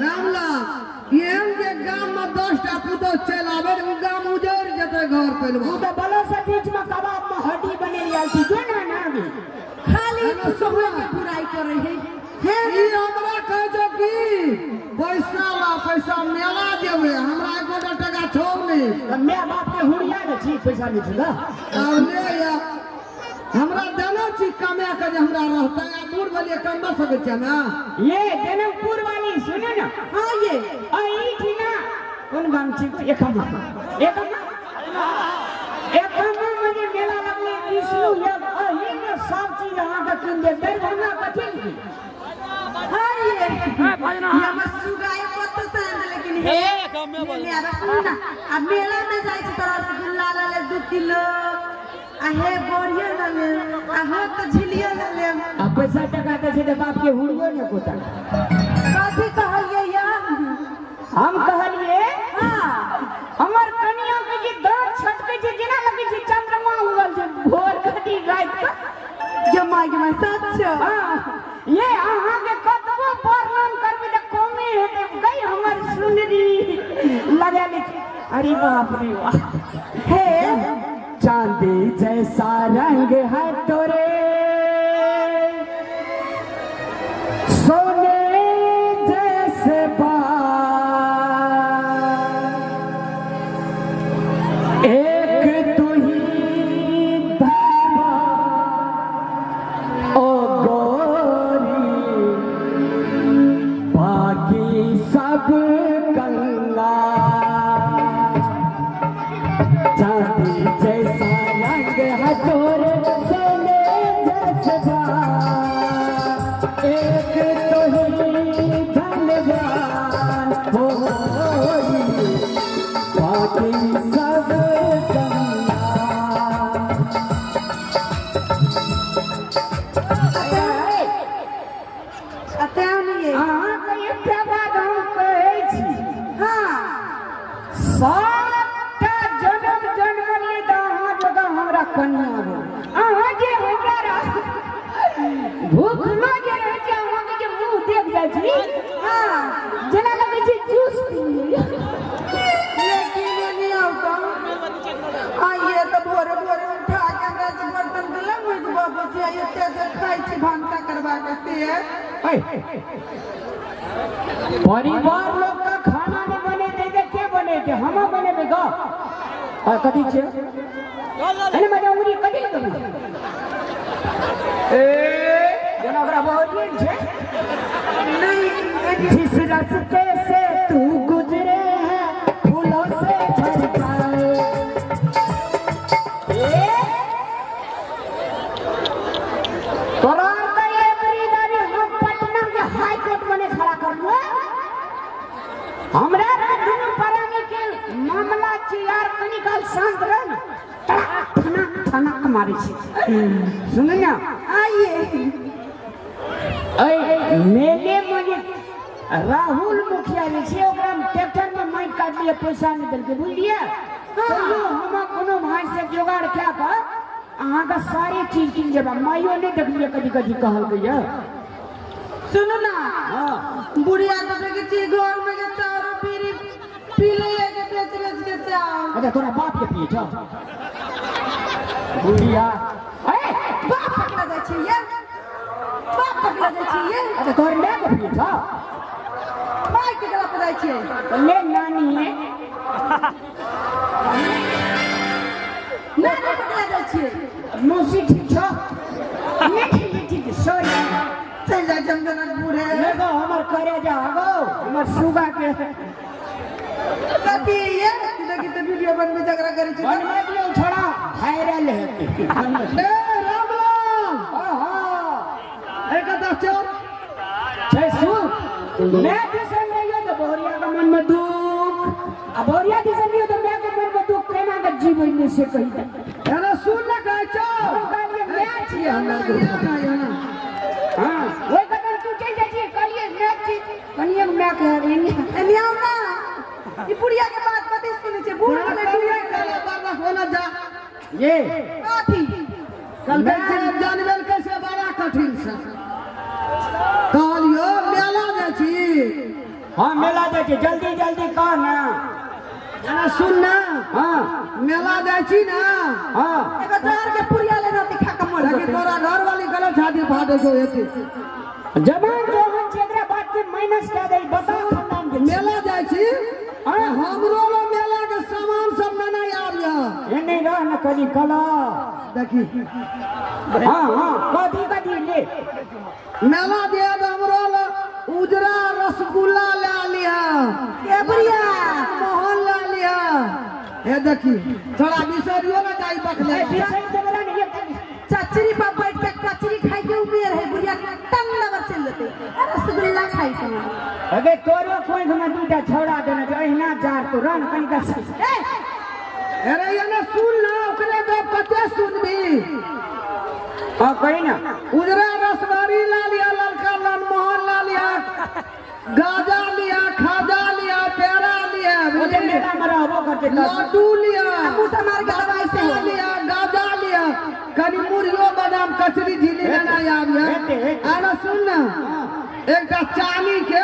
रामलाल एहन के गांव में 10 टा पुतो चल आवे उ गांव उजड़ जते घर पेलवा तू तो बलो से बीच में कबाब में हड्डी बने लिया थी जो ना नाम खाली तू समय के बुराई कर रही है ई हमरा कह जो की पैसा मेला देवे हमरा 1 टका छोड़ नहीं मैं बाप के हुड़िया ने ठीक पैसा नहीं छला और ले या हमरा देना छी कमा के जे हमरा रहता या दूर वाले कम न सके छ ना ये जनकपुर वाली सुनो ना हां ये आई थी ना कौन गांव छी एकम मुझे मेला लगले विष्णु ये में सब चीज यहां का किन दे दरभंगा कठिन की हां ये ये मसु गाय पत्ता से लेकिन हे कम में बोल सुन ना अब मेला में जाई छ तरह से गुल्ला ले 2 किलो आहे बोरिया ले आहे तो झिलिया ले अब पैसा टका के से बाप के हुड़ियो ने कोता काठी कहलिए या हम कहलिए हां हमर कनिया के जे दांत छटके जे जेना लगे छै चंद्रमा उगल छै भोर कटी गाय जमाई के सच हां ये अहां के कतबो वर्णन करबे त कमे हेते गई हमर सुनरी लगा ले अरे बाप रे वाह हे चांदी जैसा रंग है तोरे सोने जैसे बाल एक तू ही धर्मा ओ गोरी बाकी सब गंगा चांदी जैसा रंग है तोरे सोने जैसे बाल एक तो ही धनवान हो बाकी सब गंगा अतौनिए अहाँ के एकटा बात हम कहै छी हां सबटा जन्म जन्मलिए त अहाँ जगह हमरा कन्या भेल अहाँ जे हमरा भूखलो जे रहै छै अहाँ के जे मुंह देख जाइ छी हां जेना लगै छै जूस पी लियै लेकिन नहीं होगा आइए तो भोरे भोरे उठा के हमरा से बर्तन दिला मुझ बाबू जी आइए ते खाई छी भांसा करवा के से परिवार लोग का खाना नहीं बने दे के बने थे हम बने देगा और कथी छे अरे मजा उरी कथी कथी ए जना ओकरा बहुत दिन छे नहीं जिस रास्ते से तू गुजरे है फूलों से भर जाए तोरा तो ये बरीदारी हम पटना के हाई कोर्ट बने खड़ा कर लो हमरा दुनू परानी के मामला छी यार कनिकाल शांत रह न थाना मारे छी सुन ना आइए ए मेले में राहुल मुखिया जी से ओकरा ट्रैक्टर में माइक काट लिए पैसा नहीं देलके बुझलिए चलो हम कोनो भाई से जोगाड़ क्या कर अहाँ का सारी चीज किन देबा माइयो नहीं देखलिए कदी कदी कहल गया सुनो ना हां बुढ़िया तो के ची घर में के चारो पीरी पी ले के बेच के चाव अरे तोरा बाप के पिए छ बुढ़िया ए बाप पकड़ा जाय छै ये बाप पकड़ा जाय छै ये अरे तोर ले के पिए छ माय के गला पकड़ा छै ले नानी है ना पकड़ा जाय छै मौसी ठीक छ नहीं ठीक सॉरी चल जा जमजनक बूढ़े ले गो हमर करे जा गो हमर सुगा के कथी ये देखि त वीडियो बनबे झगड़ा करे छै बनवा दियो छोड़ा वायरल है ए रामलाल आहा एक कथा चल छै सु मैं जैसे नहीं हो तो बोरिया का मन में दुख अब बोरिया जैसे नहीं हो तो मैं के मन में दुख केना का जीवन में से कही दे अरे सुन ना कह चल हम कहलिए मैं छी हमरा हां ओए कतन तू चल जा छी कहलिए मैं छी कनिए मैं कह रही एनिया ना ई बुढ़िया के बात पति सुने छै बूढ़ वाले बुढ़िया के बाबा होना जा ये काठी कल बैठे जानवर कैसे बड़ा कठिन से कहलियो मेला जे छी हाँ मेला जाए छी जल्दी जल्दी कह ना अरे सुन ना हाँ मेला जाए छी ना हाँ एगो जार के पुरिया ले रहती खा के मर ताकि जेतै। तोरा घर वाली गलत छाती फाटे जो हेती जवान जोहन छेदरा बात के माइनस कर दे बता खत्म के मेला जाए छी हमरो लो मेला के सामान सब ना नहीं आबिया ये नहीं रह न कनी कला देखी हाँ हाँ कथी ले मेला दिया तो हमरो लो उजरा रसगुल्ला ले लिया ए बुढ़िया मोहन ले लिया ये देखी थोड़ा बिसरियो ना जाई बखले चचरी पर बैठ के कचरी खाई के उबेर है बुढ़िया टन नंबर चल लेते रसगुल्ला खाई के अबे तोरो कोई में दूटा छोड़ा देना जो अहिना जार तो रन कहीं का अरे ये ना सुन ना ओकरे गप कते सुनबी हाँ कहीं ना उजरा रसगुल्ला ला लिया ललका लाल मोहन ला लिया गाजा लिया खाजा लिया पेड़ा लिया मुझे मेरा मरा हो करते लड्डू लिया मुसा मार के दवाई से पेड़ा लिया गाजा लिया कनी मुरियो बादाम कचरी झीली लेना याद है अरे सुन ना एक चाली के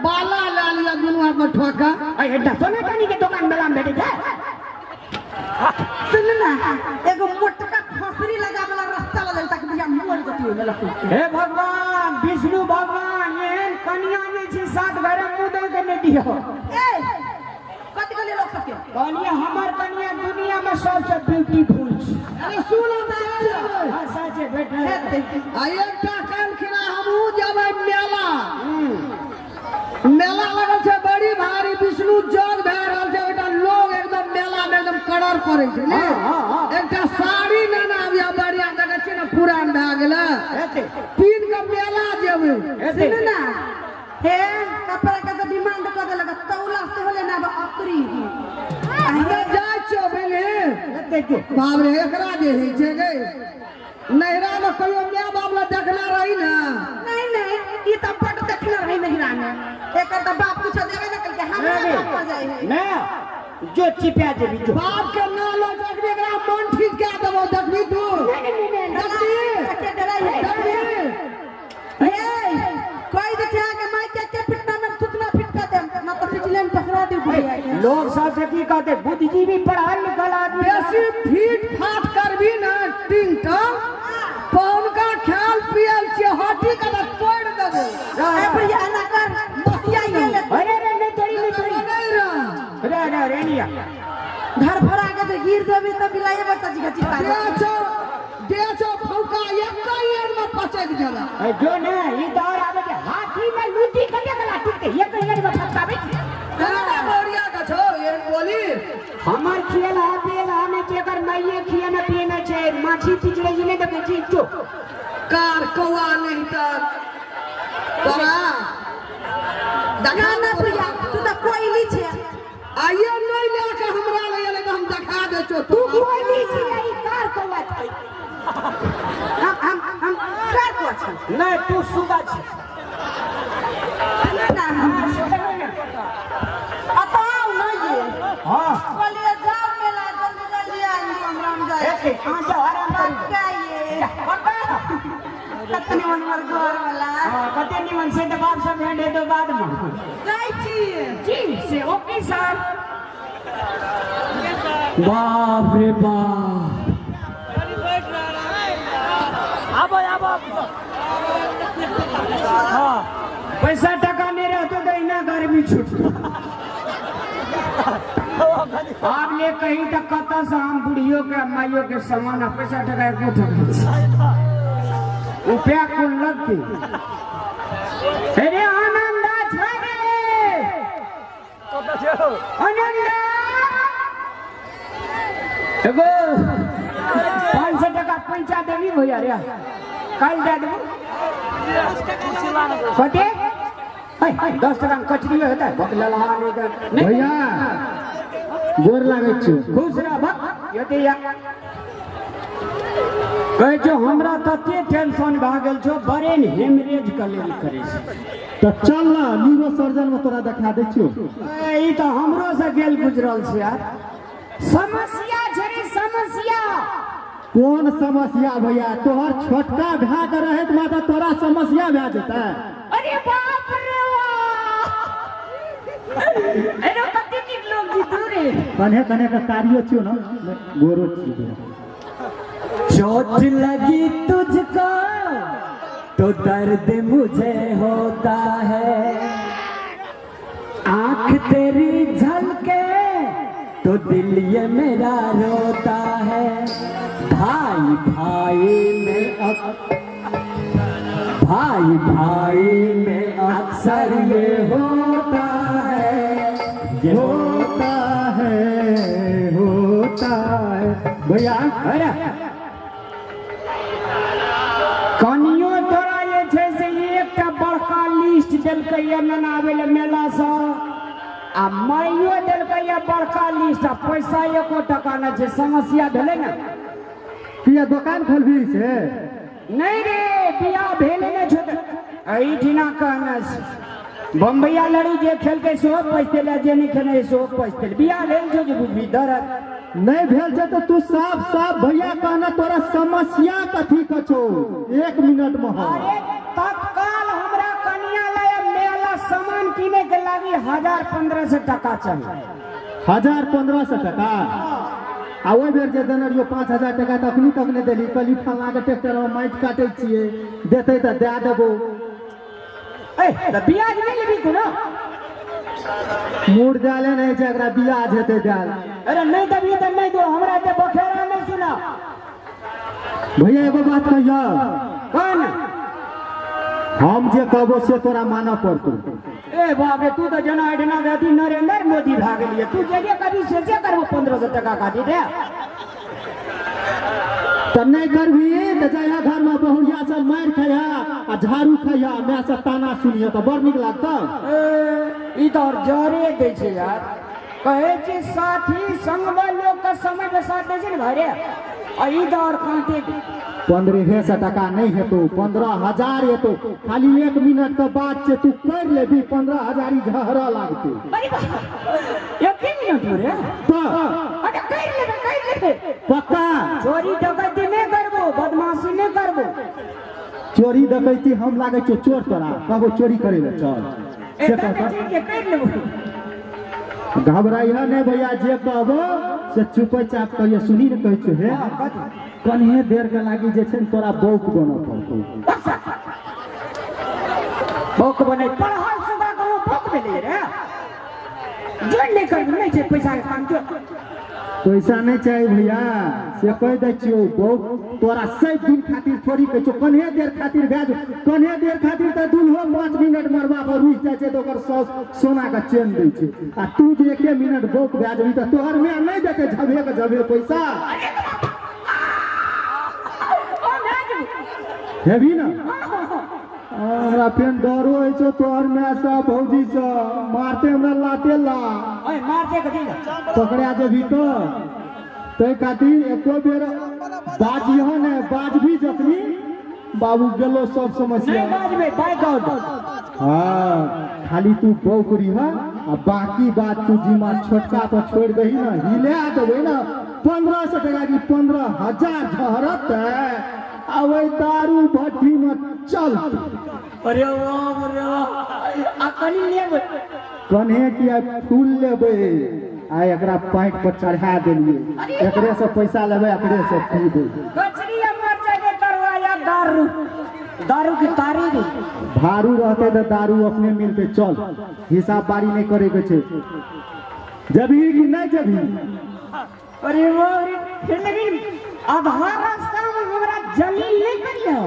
बाला ला लिया दोनों हाथ में ठोका अरे सोना चांदी के दुकान मेला में बैठे थे सुन ना एगो मोटका फसरी लगा वाला रास्ता वाला तक बुढ़िया मोर जती मेला हे भगवान विष्णु भगवान एहन कन्या जे छी सात घर मुदल के नहीं दियो ए कत गले लोग सबके कन्या हमर कन्या दुनिया में सबसे ब्यूटीफुल छी अरे सुन हाँ सच है बेटा एकटा कान खिना हमहू जबै मेला मेला लगल छै बड़ी भारी विष्णु जग भए रहल छै ओटा लोग एकदम मेला में एकदम कड़र पड़े छै ने एकटा साड़ी लेना आबिया बढ़िया जगह छै ना पुरान भए गेलै तीन के मेला जेबै सुन ना हे कपड़ा के तो डिमांड कर देलक तौला से होले ना अकरी अरे जाय छो भेले बाप रे एकरा जे होइ छै गे नहिरा में कहियो माय बाप ला देखला रही ना नहीं ई त पट देखले रही नहिरा में एकर त बाप कुछ देबे न करके हमरा बाप पर जाई है मैं जो चिपया जेबी जो बाप के ना लो देखबी एकरा मन ठीक कए देबो देखबी तू के डराई है ए कोई देखिया के माई के पिटना में थुतना फिट कर दे ना तो सिजलेन पकड़ा दे बुढ़िया के लोग सब से की कहते बुद्धिजीवी पढ़ा लिखल आदमी बेसी फीट फाट करबी ना टिंग टंग पौन का ख्याल पियल छै हड्डी के ना तोड़ देबो ए बुढ़िया ना कर बसिया ये ले अरे नहीं तोड़ी नहीं रह अरे रेनिया घर भरा के तो गिर देबी त बिलाए बच्चा जी का चिपका देचो फौका एक ईयर में पचक जाला जो ने ई दौर आवे के हाथी में लूटी कटे गला टूटे एक ईयर में फटकावे तेरा बोरिया का छो ये बोली हमार खेल है बेल हमें केकर माइये खिया न पिए न छै माछी चिचड़े जिने देबे छी चो कार कौआ नहीं तर तोरा ना ना प्रिया तू त कोइली छे आइए नहीं लेके हमरा ले ले हम दिखा दे छो तू कोइली छी ई कार कौवा छै हम कर को छे नहीं तू सुगा छी ना बताओ ना ये हां बोलिए जाओ मेला जल्दी जल्दी आई हमरा हम जाए ऐसे हां जाओ आराम कर क्या ये कतने मन मर घर वाला हां कते निमन से तो बाप सब भेंटे तो बाद में जाई छी जी से ओके सर बाप रे बाप हाँ पैसा टका नहीं रहता तो इना गर्मी छूट आप ले कहीं तक कता से हम बुढ़ियों के माइयों के समान पैसा टका एक रुपया कुल लगती अरे आनंदा छोड़े आनंदा एगो 500 टका पैसा देवी भैया रे कल दे देबो कते 10 टका में कचरी होता है बकला लहाने का भैया गोर लागे छी खुश रह भक यदि या कहे जो हमरा तते टेंशन भ गेल छो ब्रेन हेमरेज क लेल करे छै तो चल ना न्यूरो सर्जन में तोरा दिखा दे छियो ई तो हमरो से गेल गुजरल छै यार समस्या छै रे समस्या कौन समस्या भैया तोहर छोटका भए के रहे तो तोरा समस्या भए जेतै अरे बाप रे बाप एनो कते निक लोग जी तोरे कन्हे कन्हे का कार्यो छियो ना गोरो छियो। चोट लगी तुझको तो दर्द मुझे होता है, आंख तेरी झलके तो दिल ये मेरा रोता है। भाई भाई में अक्सर ये होता है, होता है भैया। अरे कनियो तोरा ये छै से एकटा बड़का लिस्ट देलकै ये मनावे ले मेला से, आ माइयो देलकै ये बड़का लिस्ट, आ पैसा एको टका न छै। समस्या भेलै ना किया दुकान खोलबी से? नहीं रे बियाह भेले ने छै एही ठिना कहना छै। बम्बैया लड़ी जे खेलकै सेहो पैसे ले, जे नहीं खेले सेहो पैसे ले। बियाह लेल जो जे बुझबी दरद नहीं भेल छै तो तू साफ साफ भैया कहना तोरा समस्या कथी कछो 1 मिनट में हो। अरे तत्काल हमरा कनिया लाया मेला सामान किने के लागी 1000-1500 टका चाहिए। 1000-1500 टका आ ओइ बेर जे देने रहियो 5000 टका तखनी तक ने देली। कली फला के ट्रैक्टर में माइट काटे छिए, देते त दे देबो। ए त बियाज नहीं लेबी को ना मूड डाले नहीं जे एकरा बियाज हेते डाल। अरे नहीं दबी त नहीं दो, हमरा के बखेरा नहीं सुना। भैया एगो बात कहियो, कौन हम जे कहबो से तोरा मानऽ पड़तो। ए बाप रे तू तो जना एडना गति नरेंद्र मोदी भाग लिए। तू जगे कभी से करबो 1500 टका काटी दे त नहीं करबी त जया घर में बहुरिया सब मार खाया आ झाड़ू खाया, मैं सब ताना सुनियो त बड़ निक लागता। ई तो और जरे दे छै यार। कहे छै साथी संगवा लोग का समय के साथ दे छै ने भाई। आ ई तो और कांटे 1500 टका नहीं है तो 15000 है तो खाली 1 मिनट के बाद से तू कर लेबी 15000 ही झहरा लागते। अरे बाप यकीन नहीं हो रे तो अरे कर ले पक्का चोरी डकैती नहीं करबो, बदमाशी नहीं करबो। चोरी डकैती हम लागे छो चोर तोरा कहबो चोरी करे ले चल से कहता के कर लेबो। घबराइहा नहीं भैया, जे कहबो से चुपे चाप कहियो। सुनी न कहै छो हे कन्हे देर के लागी जे छै तोरा बौक बनऽ पड़तौ। बौक बने पढ़ल सुबह को बौक मिले रे। जोड़ नहीं कर नहीं छै पैसा के काम जो पैसा नहीं चाहिए भैया से कह दे छियो। बौक तोरा 7 दिन खातिर थोड़ी कह छो, कन्हे देर खातिर भेज। कन्हे देर खातिर त दुल्हो 5 मिनट मरबा पर रुक जाय छै तो ओकर सोना का चेन दै छै। आ तू जे 1 मिनट बौक भेजबी त तोहर में नहीं देते झबे के झबे पैसा हेबी ना। हमरा फेन डरो है छो तोहर में सब भौजी से मारते हमरा लाते ला। ओए मार दे कथी पकड़ा जे भीतर तै खातिर एको बेर बाजियो ने बाजबी जखनी बाबू गेलो सब समस्या। नहीं बाज में बाय गॉड। हां खाली तू बौकरी है आ बाकी बात तू जिमा छोटका पर छोड़ दही ना, हिला देबे ना 1500 टका की 15000 झहरत है। अब दारू भट्टी में चल। अरे वाह रे वाह आ कनी लेबे कन्हे किया फूल लेबे आ एकरा पाइट पर चढ़ा देलिए। एकरे से पैसा लेबे एकरे से पी दे। कचरी मर जाए करवा या दारू की तारी दे। भारू रहते तो दारू अपने मिलते चल, हिसाब बारी नहीं करे के छे। जभी कि नहीं जभी। अरे वाह रे लेकिन आधा रास्ता में हमरा जलील नहीं करियो।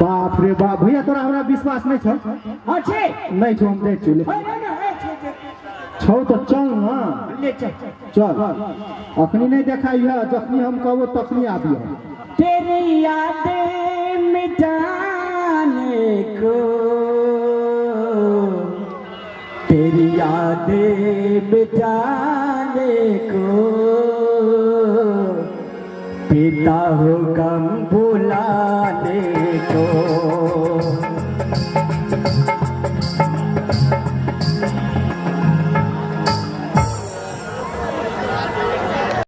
बाप रे बाप भैया तोरा हमरा विश्वास नहीं छौ? अच्छे नहीं छौ हम देख चले छौ तो चल ना ले चल चल। अखनी नहीं देखाई है, जखनी हम कहबो तखनी आबियो। तेरी यादें मिटाने को, तेरी यादें मिटाने को पीता हो गम भुलाने को।